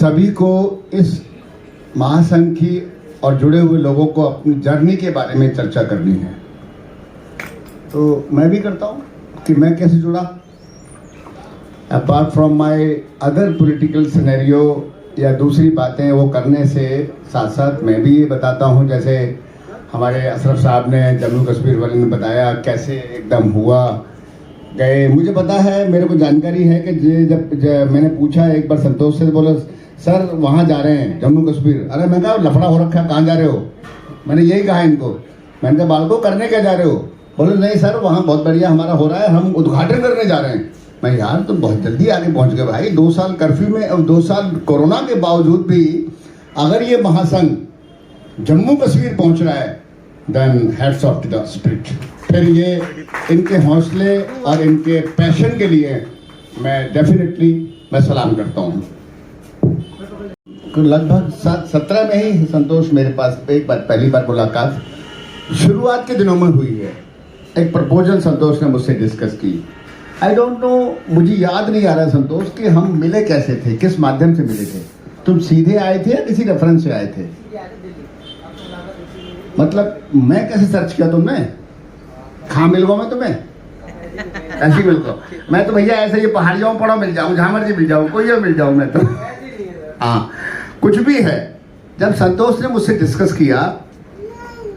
सभी को इस महासंघ की और जुड़े हुए लोगों को अपनी जर्नी के बारे में चर्चा करनी है। तो मैं भी करता हूँ कि मैं कैसे जुड़ा। Apart from my other political scenario या दूसरी बातें वो करने से साथ साथ मैं भी ये बताता हूँ, जैसे हमारे अशरफ साहब ने जम्मू कश्मीर वाले ने बताया कैसे एकदम हुआ गए। मुझे पता है, मेरे को जानकारी है कि जब मैंने पूछा एक बार संतोष से, बोला सर वहाँ जा रहे हैं जम्मू कश्मीर। अरे मैं कहा लफड़ा हो रखा है, कहाँ जा रहे हो? मैंने यही कहा इनको। मैंने कहा बालको करने क्या जा रहे हो? बोले नहीं सर वहाँ बहुत बढ़िया हमारा हो रहा है, हम उद्घाटन करने जा रहे हैं। मैं यार तुम बहुत जल्दी आगे पहुँच गए भाई। 2 साल कर्फ्यू में और 2 साल कोरोना के बावजूद भी अगर ये महासंघ जम्मू कश्मीर पहुँच रहा है, then hats off to the spirit. फिर ये इनके हौसले और इनके पैशन के लिए मैं डेफिनेटली सलाम करता हूँ। लगभग 17 में ही संतोष मेरे पास एक बार पहली बार मुलाकात शुरुआत के दिनों में हुई है। एक प्रपोजल संतोष ने मुझसे डिस्कस की। आई डोंट नो, मुझे याद नहीं आ रहा संतोष कि हम मिले कैसे थे, किस माध्यम से मिले थे। तुम सीधे आए थे या किसी रेफरेंस से आए थे? मतलब मैं कैसे सर्च किया तुमने? कहाँ मिल गया मैं तुम्हें? ऐसे मिल गया मैं तो भैया, ऐसे ये पहाड़ियों पड़ो मिल जाऊँ, जहाँ मर्जी मिल जाऊँ, कोई मिल जाऊँ मैं तो। हाँ कुछ भी है। जब संतोष ने मुझसे डिस्कस किया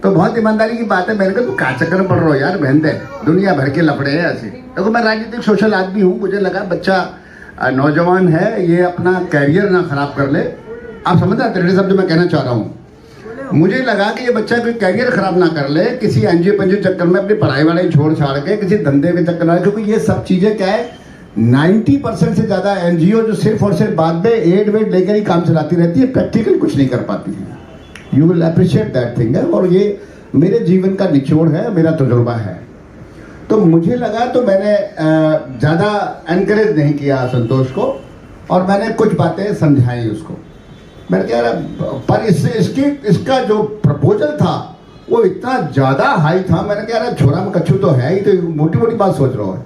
तो बहुत ईमानदारी की बात है, मैंने कहा तू क्या चक्कर में पड़ रहा हो यार, बहन दे दुनिया भर के लफड़े हैं ऐसे। देखो मैं राजनीतिक सोशल आदमी हूँ, मुझे लगा बच्चा नौजवान है, ये अपना कैरियर ना खराब कर ले। आप समझ रहे हैं शब्द मैं कहना चाह रहा हूँ? मुझे लगा कि ये बच्चा कोई कैरियर खराब ना कर ले, किसी एनजीओ पंजीओ चक्कर में अपनी पढ़ाई वढ़ाई छोड़ छाड़ के किसी धंधे के चक्कर में, क्योंकि ये सब चीज़ें क्या है 90% से ज़्यादा एनजीओ जो सिर्फ और सिर्फ बाद में एड वेड लेकर ही काम चलाती रहती है, प्रैक्टिकल कुछ नहीं कर पाती है। You will appreciate that thing है, और ये मेरे जीवन का निचोड़ है, मेरा तजुर्बा है। तो मुझे लगा, तो मैंने ज़्यादा एनकरेज नहीं किया संतोष को, और मैंने कुछ बातें समझाई उसको। मैंने कह रहा पर इसका जो प्रपोजल था वो इतना ज़्यादा हाई था। मैंने कह रहा छोरा में कच्छू तो है ही, तो मोटी मोटी बात सोच रहा है।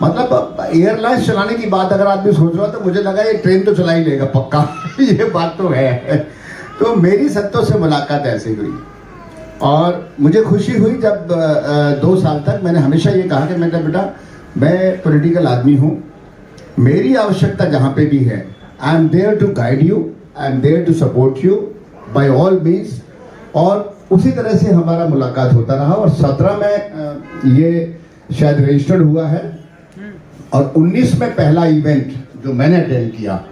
मतलब एयरलाइंस चलाने की बात अगर आदमी सोच रहा तो मुझे लगा ये ट्रेन तो चला ही लेगा पक्का। ये बात तो है। तो मेरी संतोष से मुलाकात ऐसे हुई, और मुझे खुशी हुई जब 2 साल तक मैंने हमेशा ये कहा कि मैंने बेटा मैं पॉलिटिकल आदमी हूँ, मेरी आवश्यकता जहाँ पे भी है I am there to guide you, I am there to support you by all means. और उसी तरह से हमारा मुलाकात होता रहा, और 17 में ये शायद रजिस्टर्ड हुआ है, और 19 में पहला इवेंट जो मैंने अटेंड किया,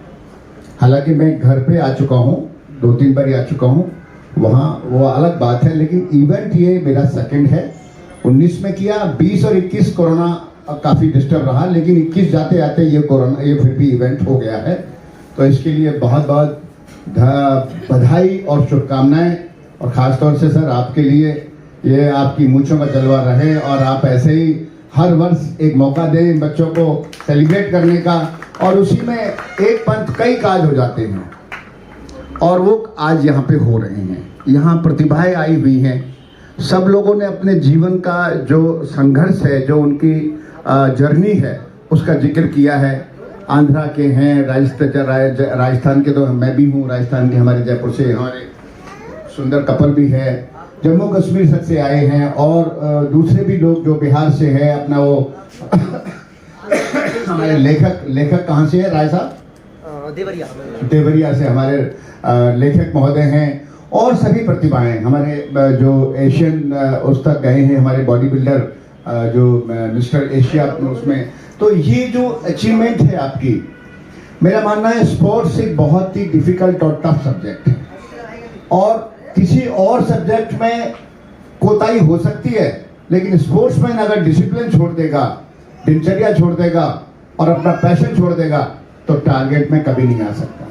हालांकि मैं घर पे आ चुका हूँ, 2-3 बार आ चुका हूँ वहाँ, वो अलग बात है, लेकिन इवेंट ये मेरा सेकंड है। 19 में किया, 20 और 21 कोरोना काफ़ी डिस्टर्ब रहा, लेकिन 21 जाते आते ये कोरोना ये फिर भी इवेंट हो गया है। तो इसके लिए बहुत बहुत बधाई और शुभकामनाएं, और ख़ासतौर से सर आपके लिए ये आपकी मूंछों का जलवा रहे, और आप ऐसे ही हर वर्ष एक मौका दें बच्चों को सेलिब्रेट करने का, और उसी में एक पंथ कई काज हो जाते हैं, और वो आज यहाँ पे हो रहे हैं। यहाँ प्रतिभाएं आई हुई हैं, सब लोगों ने अपने जीवन का जो संघर्ष है, जो उनकी जर्नी है, उसका जिक्र किया है। आंध्रा के हैं, राजस्थान के तो मैं भी हूँ, राजस्थान के हमारे जयपुर से हमारे सुंदर कपल भी है, जम्मू कश्मीर तक से आए हैं, और दूसरे भी लोग जो बिहार से है, अपना वो हमारे लेखक कहाँ से है राय साहब? देवरिया से हमारे लेखक महोदय हैं, और सभी प्रतिभाएं हमारे जो एशियन उस तक गए हैं, हमारे बॉडी बिल्डर जो मिस्टर एशिया उसमें। तो ये जो अचीवमेंट है आपकी, मेरा मानना है स्पोर्ट्स एक बहुत ही डिफिकल्ट और टफ सब्जेक्ट है, और किसी और सब्जेक्ट में कोताही हो सकती है, लेकिन स्पोर्ट्समैन अगर डिसिप्लिन छोड़ देगा, दिनचर्या छोड़ देगा, और अपना पैशन छोड़ देगा, तो टारगेट में कभी नहीं आ सकता।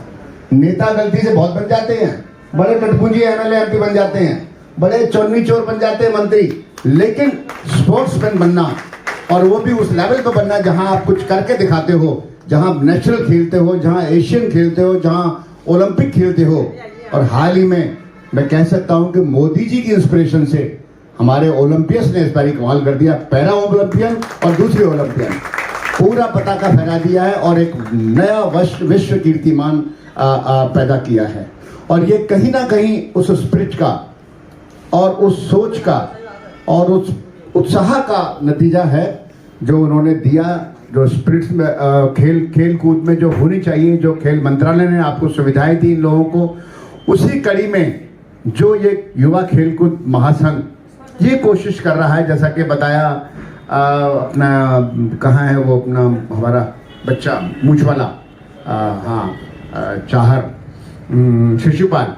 नेता गलती से बहुत बन जाते हैं, बड़े कटपुंजी एमएलए एमपी बन जाते हैं, बड़े चौनी चोर बन जाते हैं मंत्री, लेकिन स्पोर्ट्समैन बनना, और वो भी उस लेवल पर बनना जहां आप कुछ करके दिखाते हो, जहां नेशनल खेलते हो, जहां एशियन खेलते हो, जहां ओलंपिक खेलते हो। और हाल ही में मैं कह सकता हूं कि मोदी जी की इंस्पिरेशन से हमारे ओलंपियंस ने इस बार कमाल कर दिया, पैरा ओलंपियन और दूसरे ओलंपियन, पूरा पताका फहरा दिया है, और एक नया विश्व कीर्तिमान पैदा किया है। और ये कहीं ना कहीं उस स्पिरिट का और उस सोच का और उस उत्साह का नतीजा है जो उन्होंने दिया, जो स्पिरिट्स में खेल कूद में जो होनी चाहिए, जो खेल मंत्रालय ने आपको सुविधाएं दी इन लोगों को, उसी कड़ी में जो ये युवा खेलकूद महासंघ ये कोशिश कर रहा है, जैसा कि बताया अपना कहाँ है वो अपना हमारा बच्चा मूंछ वाला, चाहर शिशुपाल,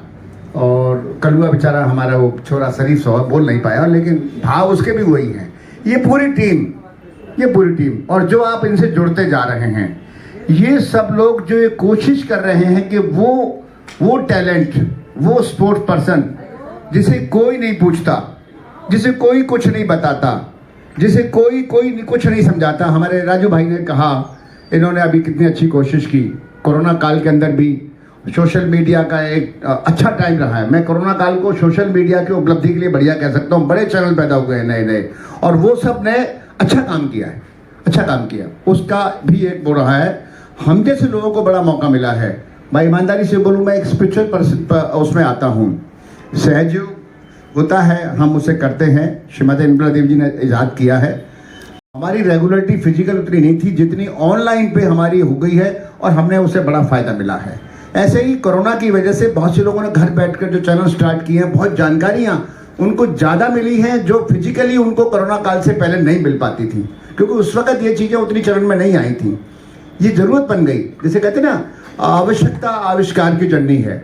और कलुआ बेचारा हमारा वो छोरा शरीफ सौ बोल नहीं पाया, लेकिन भाव उसके भी वही हैं। ये पूरी टीम और जो आप इनसे जुड़ते जा रहे हैं, ये सब लोग जो ये कोशिश कर रहे हैं कि वो टैलेंट, वो स्पोर्ट्स पर्सन जिसे कोई नहीं पूछता, जिसे कोई कुछ नहीं बताता, जिसे कोई कुछ नहीं समझाता। हमारे राजू भाई ने कहा, इन्होंने अभी कितनी अच्छी कोशिश की कोरोना काल के अंदर भी। सोशल मीडिया का एक अच्छा टाइम रहा है। मैं कोरोना काल को सोशल मीडिया की उपलब्धि के लिए बढ़िया कह सकता हूँ। बड़े चैनल पैदा हुए हैं नए, और वो सब ने अच्छा काम किया। उसका भी एक वो रहा है। हम जैसे लोगों को बड़ा मौका मिला है। भाई ईमानदारी से बोलूँ, मैं एक स्पिरिचुअल पर्सन उसमें आता हूँ। सहयोग होता है, हम उसे करते हैं। श्रीमती इंदिरा देवी जी ने इजाद किया है। हमारी रेगुलरिटी फिजिकल उतनी नहीं थी जितनी ऑनलाइन पे हमारी हो गई है, और हमने उसे बड़ा फ़ायदा मिला है। ऐसे ही कोरोना की वजह से बहुत से लोगों ने घर बैठकर जो चैनल स्टार्ट किए हैं, बहुत जानकारियाँ उनको ज़्यादा मिली हैं जो फिजिकली उनको कोरोना काल से पहले नहीं मिल पाती थी, क्योंकि उस वक्त ये चीज़ें उतनी चरण में नहीं आई थी। ये ज़रूरत बन गई, जिसे कहते हैं ना, आवश्यकता आविष्कार की जननी है।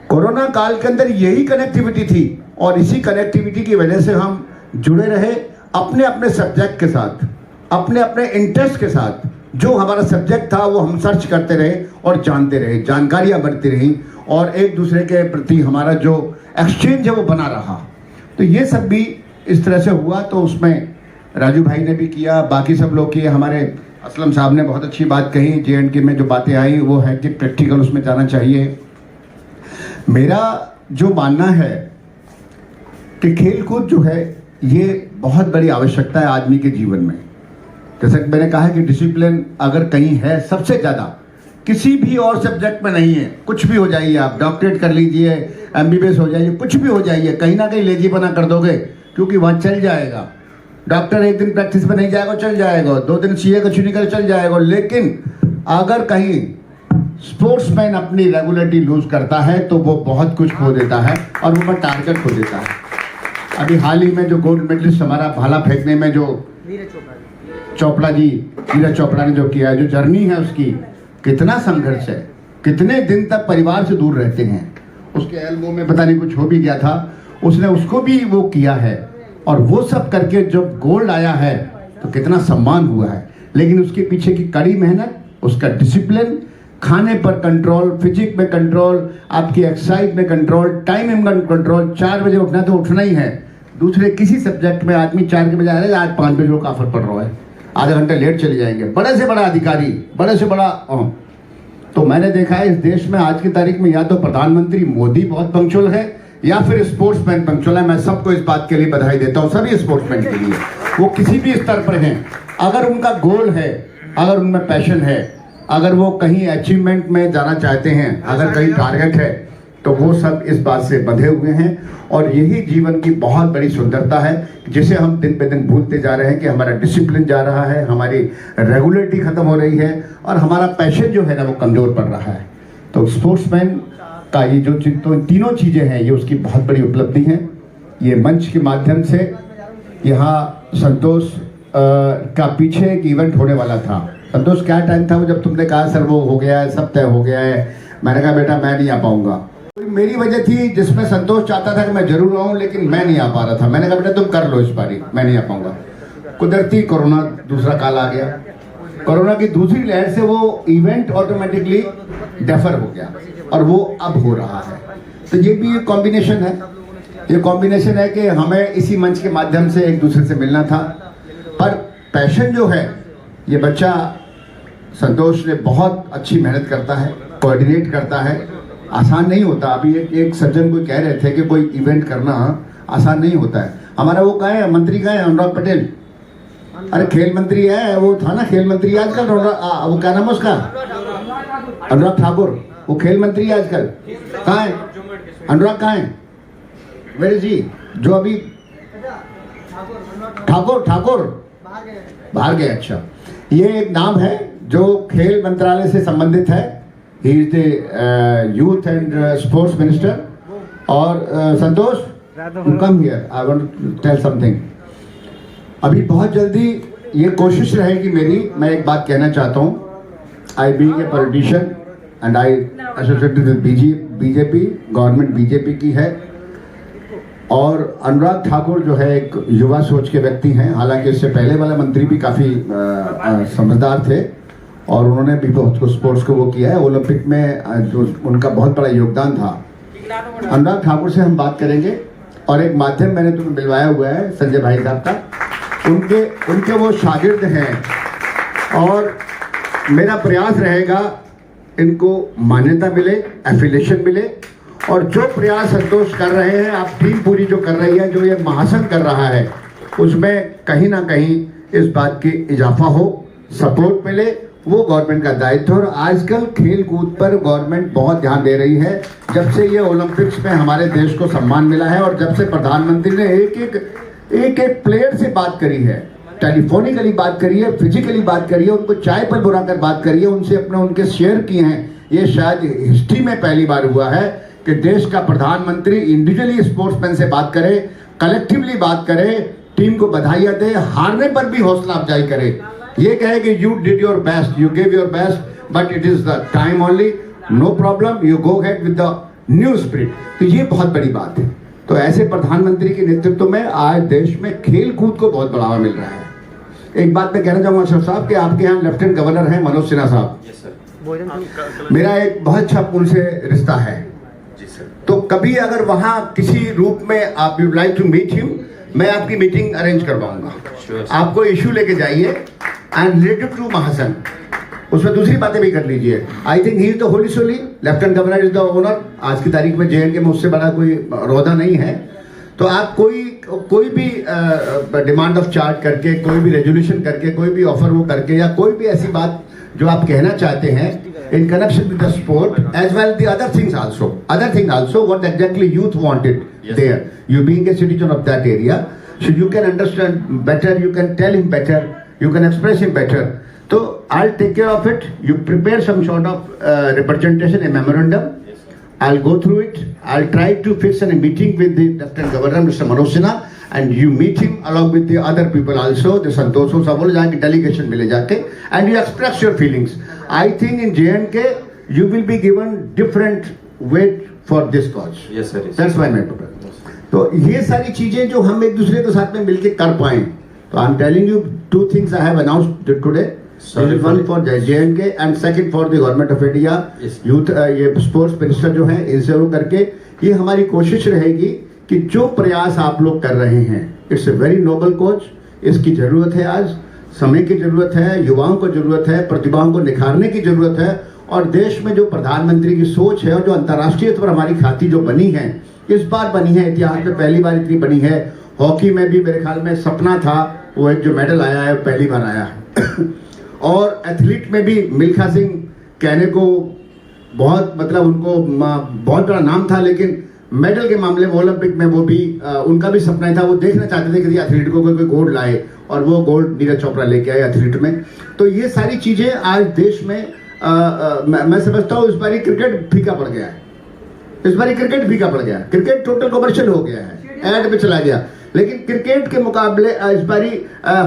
कोरोना काल के अंदर यही कनेक्टिविटी थी, और इसी कनेक्टिविटी की वजह से हम जुड़े रहे अपने अपने सब्जेक्ट के साथ, अपने अपने इंटरेस्ट के साथ। जो हमारा सब्जेक्ट था वो हम सर्च करते रहे और जानते रहे, जानकारियाँ बढ़ती रहीं, और एक दूसरे के प्रति हमारा जो एक्सचेंज है वो बना रहा। तो ये सब भी इस तरह से हुआ। तो उसमें राजू भाई ने भी किया, बाकी सब लोग किए। हमारे असलम साहब ने बहुत अच्छी बात कही। JNK में जो बातें आई वो है कि प्रैक्टिकल उसमें जाना चाहिए। मेरा जो मानना है कि खेल कूद जो है ये बहुत बड़ी आवश्यकता है आदमी के जीवन में। जैसा कि मैंने कहा कि डिसिप्लिन अगर कहीं है सबसे ज़्यादा, किसी भी और सब्जेक्ट में नहीं है। कुछ भी हो जाइए, आप डॉक्टरेट कर लीजिए, MBBS हो जाइए, कुछ भी हो जाइए, कहीं ना कहीं लेजीपना कर दोगे, क्योंकि वहाँ चल जाएगा। डॉक्टर एक दिन प्रैक्टिस पे नहीं जाएगा, चल जाएगा, 2 दिन CA का चुनी कर चल जाएगा। लेकिन अगर कहीं स्पोर्ट्समैन अपनी रेगुलरिटी लूज करता है तो वो बहुत कुछ खो देता है, और वो टारगेट खो देता है। अभी हाल ही में जो गोल्ड मेडलिस्ट हमारा भाला फेंकने में जो नीरज चोपड़ा ने जो किया है, जो जर्नी है उसकी, कितना संघर्ष है, कितने दिन तक परिवार से दूर रहते हैं। उसके एल्बो में पता नहीं कुछ हो भी गया था, उसने उसको भी वो किया है, और वो सब करके जब गोल्ड आया है तो कितना सम्मान हुआ है। लेकिन उसके पीछे की कड़ी मेहनत, उसका डिसिप्लिन, खाने पर कंट्रोल, फिजिक में कंट्रोल, आपकी एक्सरसाइज में कंट्रोल, टाइम में कंट्रोल। 4 बजे उठना तो उठना ही है। दूसरे किसी सब्जेक्ट में आदमी 4 के बजाय आज 5 बजे वो काफर पड़ रहा है, आधे घंटे लेट चले जाएंगे। बड़े से बड़ा अधिकारी, बड़े से बड़ा तो मैंने देखा है इस देश में आज की तारीख में या तो प्रधानमंत्री मोदी बहुत पंक्चुअल है, या फिर स्पोर्ट्समैन पंक्चुअल है। मैं सबको इस बात के लिए बधाई देता हूँ, सभी स्पोर्ट्समैन के लिए, वो किसी भी स्तर पर हैं। अगर उनका गोल है, अगर उनमें पैशन है, अगर वो कहीं अचीवमेंट में जाना चाहते हैं, अगर कहीं टारगेट है, तो वो सब इस बात से बंधे हुए हैं। और यही जीवन की बहुत बड़ी सुंदरता है, जिसे हम दिन पे दिन भूलते जा रहे हैं कि हमारा डिसिप्लिन जा रहा है, हमारी रेगुलरिटी खत्म हो रही है, और हमारा पैशन जो है ना वो कमजोर पड़ रहा है। तो स्पोर्ट्समैन का ये जो तीनों चीज़ें हैं, ये उसकी बहुत बड़ी उपलब्धि है। ये मंच के माध्यम से यहाँ संतोष का पीछे एक इवेंट होने वाला था। संतोष, क्या टाइम था वो जब तुमने कहा सर वो हो गया है, सब तय हो गया है? मैंने कहा बेटा मैं नहीं आ पाऊंगा। मेरी वजह थी जिसमें संतोष चाहता था कि मैं जरूर आऊं, लेकिन मैं नहीं आ पा रहा था। मैंने कहा बेटा तुम कर लो इस बारी, मैं नहीं आ पाऊंगा। कुदरती कोरोना दूसरा काल आ गया। कोरोना की दूसरी लहर से वो इवेंट ऑटोमेटिकली डेफर हो गया, और वो अब हो रहा है। तो ये भी एक कॉम्बिनेशन है। ये कॉम्बिनेशन है कि हमें इसी मंच के माध्यम से एक दूसरे से मिलना था। पर पैशन जो है, ये बच्चा संतोष ने बहुत अच्छी मेहनत करता है, कोऑर्डिनेट करता है। आसान नहीं होता। अभी एक सज्जन को कह रहे थे कि कोई इवेंट करना आसान नहीं होता है। हमारा वो कहाँ है, मंत्री कहाँ है, अनुराग पटेल? अरे खेल मंत्री है, वो था ना खेल मंत्री आजकल, वो क्या नाम है उसका, अनुराग ठाकुर। वो खेल मंत्री है आजकल, कहाँ है अनुराग, कहाँ है, वेयर इज ही, जो अभी ठाकुर बाहर गए। अच्छा, ये एक नाम है जो खेल मंत्रालय से संबंधित है, he is the youth and sports minister. और Santosh, come here, I want to tell something. अभी बहुत जल्दी ये कोशिश रहेगी मेरी, मैं एक बात कहना चाहता हूँ, I being a politician and I associated with BJP, government BJP की है, और अनुराग ठाकुर जो है एक युवा सोच के व्यक्ति हैं, हालांकि इससे पहले वाला मंत्री भी काफ़ी समझदार थे और उन्होंने भी बहुत कुछ स्पोर्ट्स को वो किया है, ओलंपिक में जो उनका बहुत बड़ा योगदान था। अनुराग ठाकुर से हम बात करेंगे, और एक माध्यम मैंने तुम्हें मिलवाया हुआ है संजय भाई साहब का, उनके वो शागिर्द हैं, और मेरा प्रयास रहेगा इनको मान्यता मिले, एफिलिएशन मिले, और जो प्रयास संतोष कर रहे हैं, आप टीम पूरी जो कर रही है, जो ये महासन कर रहा है, उसमें कहीं ना कहीं इस बात की इजाफा हो, सपोर्ट मिले, वो गवर्नमेंट का दायित्व है। और आजकल खेल कूद पर गवर्नमेंट बहुत ध्यान दे रही है, जब से ये ओलंपिक्स में हमारे देश को सम्मान मिला है, और जब से प्रधानमंत्री ने एक प्लेयर से बात करी है, टेलीफोनिकली बात करी है, फिजिकली बात करी है, उनको चाय पर बुलाकर बात करी है, उनसे उनके शेयर किए हैं। ये शायद हिस्ट्री में पहली बार हुआ है कि देश का प्रधानमंत्री इंडिविजुअली स्पोर्ट्समैन से बात करे, कलेक्टिवली बात करे, टीम को बधाइयां दे, हारने पर भी हौसला अफजाई करे, ये कहे कि you did your best, you give your best, but it is the time only, no problem, you go head with the new spirit. तो ये बहुत बड़ी बात है। तो ऐसे प्रधानमंत्री के नेतृत्व में आज देश में खेल कूद को बहुत बढ़ावा मिल रहा है। एक बात मैं कहना चाहूंगा अशरफ साहब कि आपके यहाँ लेफ्टिनेंट गवर्नर हैं मनोज सिन्हा साहब, मेरा एक बहुत अच्छा उनसे रिश्ता है, तो कभी अगर वहां किसी रूप में आप you like to meet him, मैं आपकी मीटिंग अरेंज करवाऊंगा। आपको इशू लेके जाइए एंड रिलेटेड टू महासन, उसमें दूसरी बातें भी कर लीजिए। I think he is the wholly solely, lieutenant governor is the owner. आज की तारीख में JNK में उससे बड़ा कोई रौदा नहीं है। तो आप कोई भी डिमांड ऑफ चार्ज करके, कोई भी रेजोल्यूशन करके, कोई भी ऑफर वो करके, या कोई भी ऐसी बात जो आप कहना चाहते हैं in connection with the sport as well the other thing also what exactly youth wanted there, you being a citizen of that area, so you can understand better, you can tell him better, you can express him better. So I'll take care of it. You prepare some sort of representation, a memorandum, I'll go through it. I'll try to fix a meeting with the Lieutenant Governor Mr. Manoj Sinha, and you meet him along with the other people also, the Santosh Sabol जाके delegation मिले जाके, and you express your feelings. I think in JNK you will be given different weight for this cause. Yes sir. Yes, that's why मैं बोल रहा हूँ। तो ये सारी चीजें जो हम एक दूसरे के साथ में मिलके कर पाएं, तो I'm telling you 2 things I have announced today. One for JNK and second for the government of India. Yes. Youth ये स्पोर्ट्स मिनिस्टर जो हैं, इनसे वो करके ये हमारी कोशिश रहेगी कि जो प्रयास आप लोग कर रहे हैं, it's a very noble coach, इसकी जरूरत है, आज समय की जरूरत है, युवाओं को जरूरत है, प्रतिभाओं को निखारने की जरूरत है। और देश में जो प्रधानमंत्री की सोच है और जो अंतर्राष्ट्रीय स्तर पर हमारी ख्याति जो बनी है, इस बार बनी है, इतिहास में पहली बार इतनी बनी है। हॉकी में भी मेरे ख्याल में सपना था, वो एक जो मेडल आया है पहली बार आया है। और एथलीट में भी मिल्खा सिंह कहने को बहुत, मतलब उनको बहुत बड़ा नाम था, लेकिन मेडल के मामले में ओलंपिक में वो भी उनका भी सपना था, वो देखना चाहते थे कि एथलीट को कोई गोल्ड लाए, और वो गोल्ड नीरज चोपड़ा लेके आए एथलीट में। तो ये सारी चीजें आज देश में मैं समझता हूँ इस बारी क्रिकेट फीका पड़ गया है, इस बारी क्रिकेट फीका पड़ गया है, क्रिकेट टोटल कमर्शियल हो गया है, ऐड पे चला गया। लेकिन क्रिकेट के मुकाबले इस बारी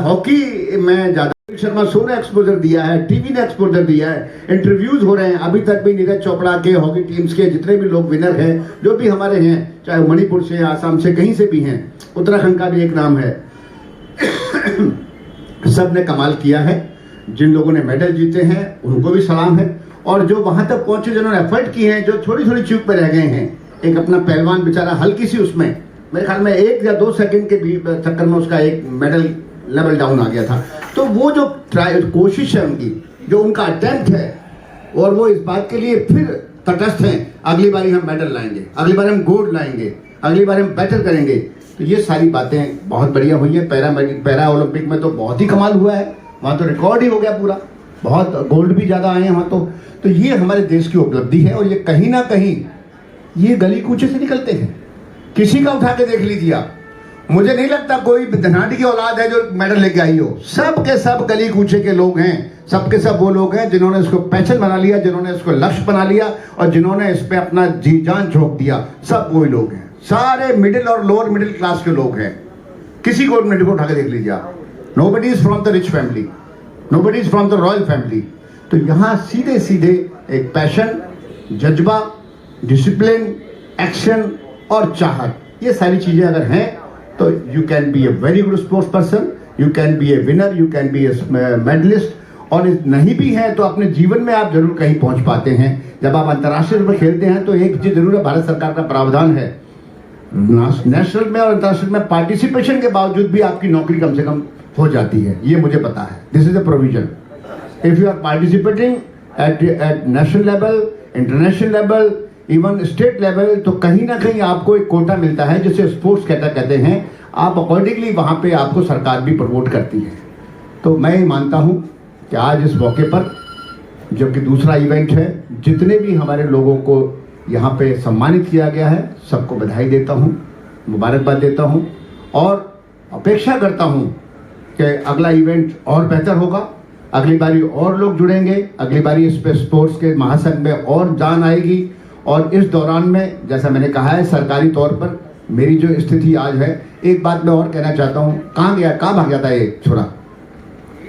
हॉकी में ज्यादा शर्मा शो ने एक्सपोजर दिया है, टीवी ने एक्सपोजर दिया है, इंटरव्यूज हो रहे हैं। अभी तक भी नीरज चोपड़ा के हॉकी टीम्स के जितने भी लोग विनर हैं, जो भी हमारे हैं, चाहे मणिपुर से, आसाम से, कहीं से भी हैं, उत्तराखंड का भी एक नाम है, सब ने कमाल किया है। जिन लोगों ने मेडल जीते हैं उनको भी सलाम है, और जो वहां तक पहुंचे, जिन्होंने एफर्ट की हैं, जो छोटी छोटी चूक पे रह गए हैं, एक अपना पहलवान बेचारा हल्की सी उसमें मेरे ख्याल में 1 या 2 सेकंड के भी चक्कर में उसका एक मेडल लेवल डाउन आ गया था। तो वो जो कोशिश है उनकी, जो उनका अटेम्प्ट है, और वो इस बात के लिए फिर तटस्थ हैं, अगली बारी हम मेडल लाएंगे, अगली बार हम गोल्ड लाएंगे, अगली बार हम बेटर करेंगे। तो ये सारी बातें बहुत बढ़िया हुई है। पैरा ओलंपिक में तो बहुत ही कमाल हुआ है, वहाँ तो रिकॉर्ड ही हो गया पूरा, बहुत गोल्ड भी ज़्यादा आए हैं वहाँ। तो ये हमारे देश की उपलब्धि है और ये कहीं ना कहीं ये गली कूचे से निकलते हैं। किसी का उठा के देख लीजिए आप, मुझे नहीं लगता कोई धनाढ़ी की औलाद है जो मेडल लेके आई हो। सब के सब गली कूचे के लोग हैं, सब के सब वो लोग हैं जिन्होंने इसको पैशन बना लिया, जिन्होंने इसको लक्ष्य बना लिया और जिन्होंने इस पे अपना जी जान झोंक दिया। सब वही लोग हैं, सारे मिडिल और लोअर मिडिल क्लास के लोग हैं। किसी को उठा के देख लीजिए आप, nobody is from the rich family, nobody is from the royal family. तो यहाँ सीधे सीधे एक पैशन, जज्बा, डिसिप्लिन, एक्शन और चाहत, ये सारी चीजें अगर हैं तो you can be a very good sports person, you can be a winner, you can be a medallist. और नहीं भी है तो अपने जीवन में आप जरूर कहीं पहुंच पाते हैं। जब आप अंतर्राष्ट्रीय में खेलते हैं तो एक चीज जरूर है, भारत सरकार का प्रावधान है, नेशनल में और अंतर्राष्ट्रीय में पार्टिसिपेशन के बावजूद भी आपकी नौकरी कम से कम हो जाती है, ये मुझे पता है। This is a provision. If you are participating at national level, international level, even state level, तो कहीं ना कहीं आपको एक कोटा मिलता है जिसे स्पोर्ट्स कहते हैं। आप अकॉर्डिंगली वहां पे आपको सरकार भी प्रमोट करती है। तो मैं ये मानता हूं कि आज इस मौके पर, जबकि दूसरा इवेंट है, जितने भी हमारे लोगों को यहाँ पे सम्मानित किया गया है, सबको बधाई देता हूँ, मुबारकबाद देता हूँ और अपेक्षा करता हूँ कि अगला इवेंट और बेहतर होगा, अगली बारी और लोग जुड़ेंगे, अगली बारी इस पे स्पोर्ट्स के महासंघ में और जान आएगी। और इस दौरान में, जैसा मैंने कहा है, सरकारी तौर पर मेरी जो स्थिति आज है, एक बात मैं और कहना चाहता हूँ। कहाँ गया, कहाँ भाग जाता है ये छोरा?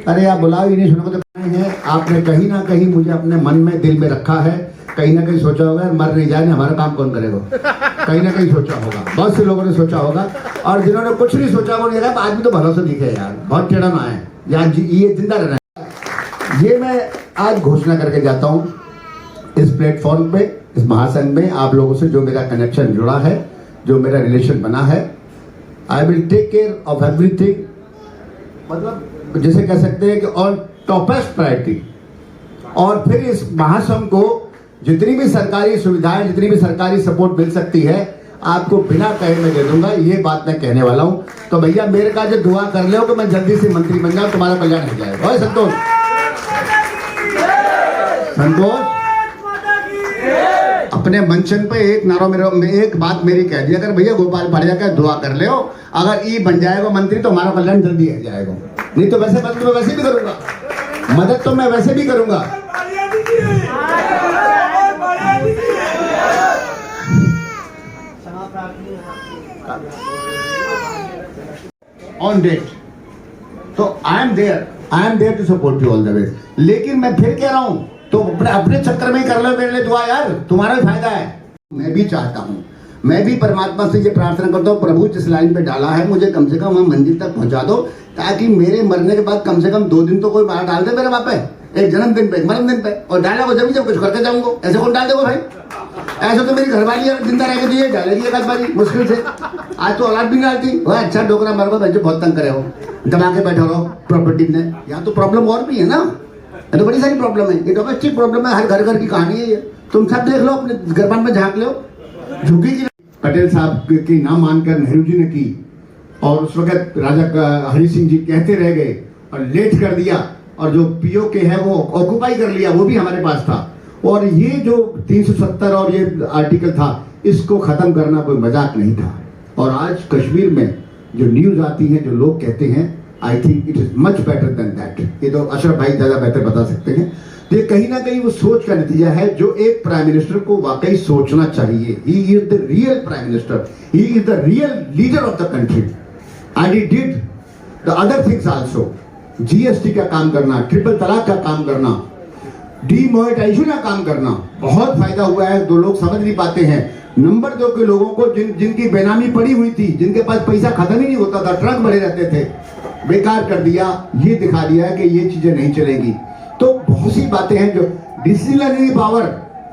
अरे आप बुलाओ ही नहीं, सुनो तो है। आपने कहीं ना कहीं मुझे अपने मन में, दिल में रखा है, कहीं ना कहीं सोचा होगा मर नहीं जाए, हमारा काम कौन करेगा, कहीं ना कहीं सोचा होगा, बहुत से लोगों ने सोचा होगा। और जिन्होंने कुछ नहीं सोचा वो नहीं, आज भी तो भरोसा दिखे यार, बहुत टेढ़ा ना है यार, ये जिंदा रहना है। ये मैं आज घोषणा करके जाता हूँ इस प्लेटफॉर्म पे, इस महासंघ में आप लोगों से जो मेरा कनेक्शन जुड़ा है, जो मेरा रिलेशन बना है। I will take care of everything, मतलब जैसे कह सकते हैं कि ऑन टॉपेस्ट प्रायोरिटी। और फिर इस महासंघ को जितनी भी सरकारी सुविधाएं, जितनी भी सरकारी सपोर्ट मिल सकती है, आपको बिना कहे मैं दे दूंगा, ये बात मैं कहने वाला हूं। तो भैया मेरे का जो दुआ कर ले हो कि मैं जल्दी से मंत्री बन जाऊं, तुम्हारा कल्याण हो जाएगा। और संतोष, संतोष अपने मंचन पे एक नारा मेरे एक बात मेरी कह दी, अगर भैया गोपाल पाड़िया का दुआ कर ले हो, अगर ई बन जाएगा मंत्री तो हमारा कल्याण जल्दी हो जाएगा। नहीं तो वैसे मदद मैं वैसे भी करूंगा, मदद तो मैं वैसे भी करूंगा। ऑन डेट, तो I am there to support you all the way. लेकिन मैं फिर कह रहा हूं, तो अपने चक्कर में ही कर लो मेरे लिए दुआ यार, तुम्हारा भी फायदा है। मैं भी चाहता हूँ, मैं भी परमात्मा से ये प्रार्थना करता हूँ, प्रभु जिस लाइन पे डाला है मुझे कम से कम वहां मंजिल तक पहुंचा दो, ताकि मेरे मरने के बाद कम से कम 2 दिन तो कोई मार डाल दे मेरे वहां पे, एक जन्मदिन पे, एक मरणदिन पे। और डालेगा जब कुछ करके जाऊंगा, ऐसे कौन डाल देगा भाई? ऐसे तो मेरी घरवाली अगर जिंदा रहेगी तो ये डालेगी एक आध बारी मुश्किल से। आज तो औलाद भी नहीं डालती। वह अच्छा डोकरा मारो, बच्चे बहुत तंग करे हो, दबा के बैठे रहो प्रॉपर्टी में। यहाँ तो प्रॉब्लम और भी है ना, तो बड़ी सारी प्रॉब्लम है, ये डोमेस्टिक प्रॉब्लम है, हर घर की कहानी है ये। तुम सब देख लो, अपने गर्भान में झांक लो। झुकी की पटेल साहब की नाम मानकर नेहरू जी ने की, और उस वक्त राजा हरि सिंह जी कहते रह गए और लेट कर दिया, और जो पीओ के है वो ऑक्युपाई कर लिया, वो भी हमारे पास था। और ये जो 370 और ये आर्टिकल था, इसको खत्म करना कोई मजाक नहीं था। और आज कश्मीर में जो न्यूज आती है, जो लोग कहते हैं, I think it is much better than that. ये तो अशरफ भाई ज्यादा बेहतर बता सकते हैं। तो ये कहीं ना कहीं वो सोच का नतीजा है जो एक प्राइम मिनिस्टर को वाकई सोचना चाहिए। ही is the real prime minister, he is the real leader of the country, and he did the other things also. GST का काम करना, ट्रिपल तलाक का काम करना, डीमोनेटाइजेशन का काम करना, बहुत फायदा हुआ है। दो लोग समझ नहीं पाते हैं। नंबर 2 के लोगों को जिनकी बेनामी पड़ी हुई थी, जिनके पास पैसा खत्म ही नहीं होता था, ट्रक भरे रहते थे, बेकार कर दिया। ये दिखा दिया है कि ये चीजें नहीं चलेंगी। तो बहुत सी बातें हैं जो डिसिप्लिनरी पावर,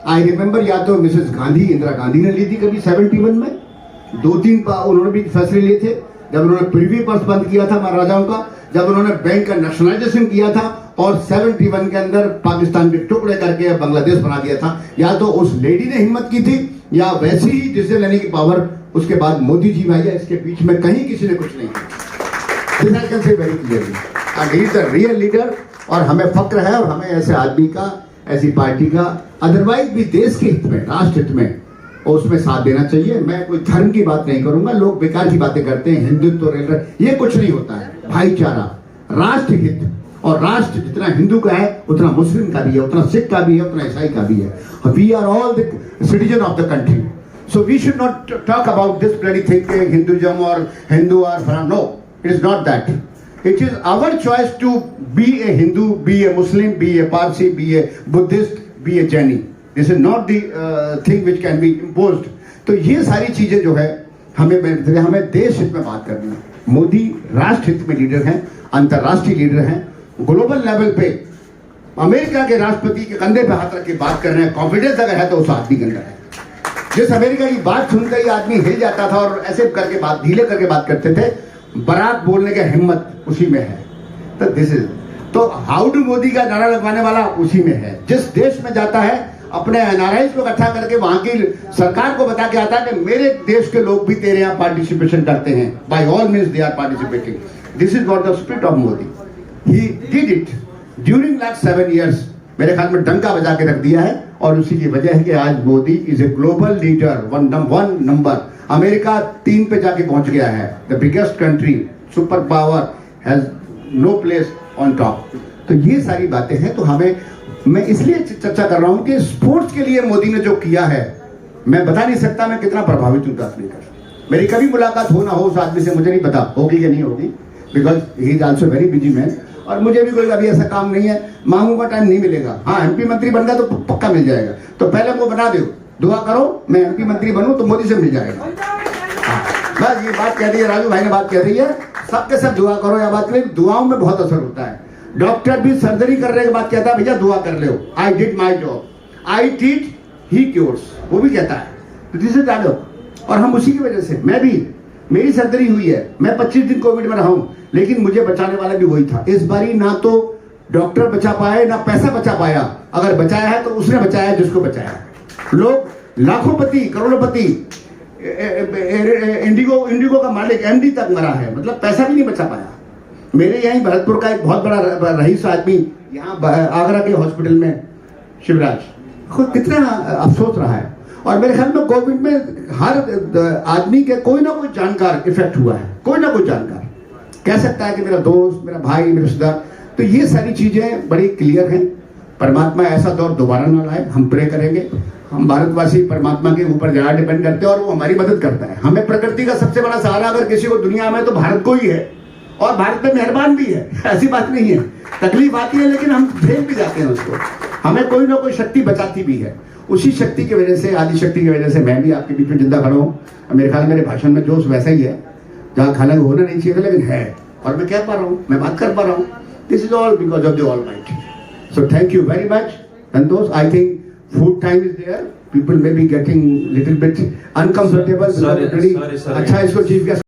आई रिमेंबर, या तो मिसेस गांधी, इंदिरा गांधी ने ली थी कभी 71 में, 2-3 उन्होंने भी फैसले लिए थे। जब उन्होंने प्रिवी पर्स बंद किया था महाराजाओं का, जब उन्होंने बैंक का नेशनलाइजेशन किया था, और 71 के अंदर पाकिस्तान के टुकड़े करके बांग्लादेश बना दिया था। या तो उस लेडी ने हिम्मत की थी, या वैसी ही डिसीजन लेने की पावर उसके बाद मोदी जी में आई है। इसके बीच में कहीं किसी ने कुछ नहीं किया। This I can say very clearly, he is the real leader. और हमें फक्र है, और हमें ऐसे आदमी का, ऐसी पार्टी का, अदरवाइज भी देश के हित में, राष्ट्र हित में, और उसमें साथ देना चाहिए। मैं कोई धर्म की बात नहीं करूंगा, लोग बेकार की बातें करते हैं, हिंदुत्व, ये कुछ नहीं होता है। भाईचारा, राष्ट्र हित, और राष्ट्र जितना हिंदू का है उतना मुस्लिम का भी है, उतना सिख का भी है, उतना ईसाई का भी है। We are all the citizen of the country, so we should not talk about this bloody thing, Hinduism और हिंदू और no, it is not that. It is our choice to be a Hindu, be a Muslim, be a Parsi, be a Buddhist, be a Jaini. This is not the thing which can be imposed. तो ये सारी चीजें जो है हमें देश हित में बात करनी है। मोदी राष्ट्र हित में लीडर हैं, अंतर्राष्ट्रीय लीडर हैं, ग्लोबल लेवल पे अमेरिका के राष्ट्रपति के कंधे पे हाथ रख के बात कर रहे हैं। कॉन्फिडेंस अगर है तो उस आदमी के अंदर है। जिस अमेरिका की बात सुनकर ही आदमी हिल जाता था और ऐसे करके बात, ढीले करके बात करते थे, बरात बोलने की हिम्मत उसी में है। तो दिस इज, तो हाउ डू मोदी का नारा लगवाने वाला उसी में है। जिस देश में जाता है अपने एनआरआईज को इकट्ठा करके वहां की सरकार को बता के आता है कि मेरे देश के लोग भी तेरे यहाँ पार्टिसिपेशन करते हैं, by all means they are participating. This is what the spirit of Modi. He did it during last 7 years। मेरे ख्याल में डंका बजा के रख दिया है, और उसी की वजह है कि आज Modi is a global leader, one number. America 3 पे जाके पहुंच गया है। The biggest country, super power, has no place on top. तो ये सारी बातें हैं। तो मैं इसलिए चर्चा कर रहा हूं कि स्पोर्ट्स के लिए मोदी ने जो किया है, मैं बता नहीं सकता मैं कितना प्रभावित हूं ट्रांसलेट कर। मेरी कभी मुलाकात हो ना हो उस आदमी से मुझे नहीं पता होगी कि नहीं होगी, because he is also very busy man, और मुझे भी कोई अभी ऐसा काम नहीं है, मांगूंगा टाइम नहीं मिलेगा। हाँ, एमपी मंत्री बन गया तो पक्का मिल जाएगा। तो पहले वो बना दो, दुआ करो मैं एमपी मंत्री बनूं तो मोदी से मिल जाएगा। बस ये बात कह दी है, राजू भाई ने बात कह दी है, सबके सब दुआ करो। या बात करें, दुआओं में बहुत असर होता है। डॉक्टर भी सर्जरी करने के बाद कहता है भैया दुआ कर लो, I did my job, I treat he cures, वो भी कहता है। तो दिस इज डायलॉग, और हम उसी की वजह से, मैं भी, मेरी सर्जरी हुई है, मैं 25 दिन कोविड में रहा हूं, लेकिन मुझे बचाने वाला भी वही था। इस बारी ना तो डॉक्टर बचा पाए ना पैसा बचा पाया, अगर बचाया है तो उसने बचाया जिसको बचाया है। लोग लाखोंपति, करोड़ोंपति, इंडिगो का मालिक एमडी तक मरा है, मतलब पैसा भी नहीं बचा पाया। मेरे यहीं भरतपुर का एक बहुत बड़ा रईस आदमी यहाँ आगरा के हॉस्पिटल में, शिवराज, खुद कितना अफसोस रहा है। और मेरे ख्याल में कोविड में हर आदमी के कोई ना कोई जानकार इफेक्ट हुआ है, कोई ना कोई जानकार कह सकता है कि मेरा दोस्त, मेरा भाई, मेरा रिश्तेदार। तो ये सारी चीजें बड़ी क्लियर हैं। परमात्मा ऐसा दौर दोबारा ना लाए, हम प्रे करेंगे। हम भारतवासी परमात्मा के ऊपर ज्यादा डिपेंड करते हैं और वो हमारी मदद करता है। हमें प्रकृति का सबसे बड़ा सहारा अगर किसी को दुनिया में तो भारत को ही है, और भारत में मेहरबान भी है, ऐसी बात नहीं है। तकलीफ आती है लेकिन हम झेल भी जाते हैं उसको, हमें कोई ना कोई शक्ति बचाती भी है। उसी शक्ति की वजह से, आदि शक्ति की वजह से मैं भी आपके बीच में जिंदा खड़ा हूँ। मेरे ख्याल में मेरे भाषण में जोश वैसा ही है, जहाँ हालांकि होना नहीं चाहिए था लेकिन है, और मैं कह पा रहा हूँ, मैं बात कर पा रहा हूँ। This is all because of the almighty. So thank you very much Santosh. I think food time is there, people may be getting little bit uncomfortable. Sorry. अच्छा, इसको चीफ गेस्ट